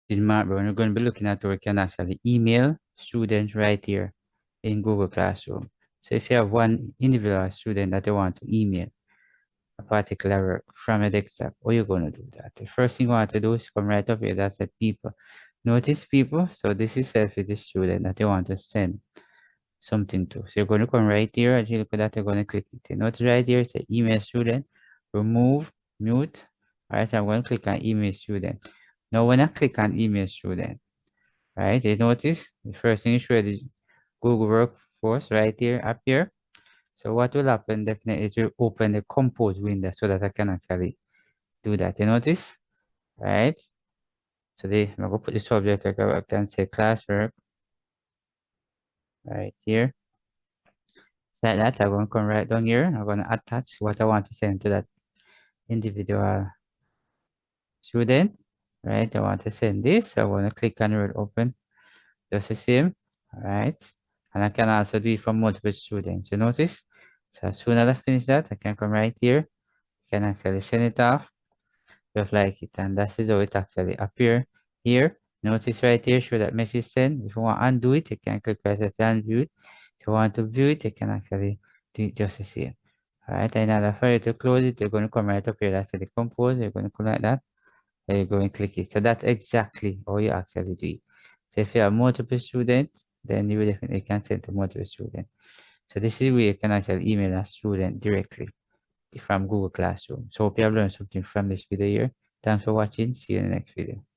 This Mark, we're going to be looking at where we can actually email students right here in Google Classroom. So if you have one individual student that you want to email a particular work from a desktop, how you're going to do that? The first thing you want to do is come right up here that said people. Notice people. So this is self with the student that you want to send something to. So you're going to come right here. As you look at that, you're going to click it. Notice right here, say email student, remove, mute. All right, I'm going to click on email student. Now when I click on email student, right, you notice the first thing you show is Google Workforce right here, up here. So what will happen definitely is will open the compose window so that I can actually do that. You notice, right? So I'm going to put the subject like I can say classwork right here. So like that, I'm going to come right down here. I'm going to attach what I want to send to that individual student, right? I want to send this. So I want to click on the word open, just the same, all right? And I can also do it for multiple students. You notice? So as soon as I finish that, I can come right here. Can actually send it off just like it, and that is how it actually appear here. Notice right here, show that message sent. If you want to undo it, you can click right there and view it. If you want to view it, you can actually do it just the same. All right, and now for you to close it, you're going to come right up here. That's the compose. You're going to come like that. There you go and click it. So that's exactly how you actually do it. So if you have multiple students, then you definitely can send to multiple students. So this is where you can actually email a student directly from Google Classroom. So hope you have learned something from this video here. Thanks for watching. See you in the next video.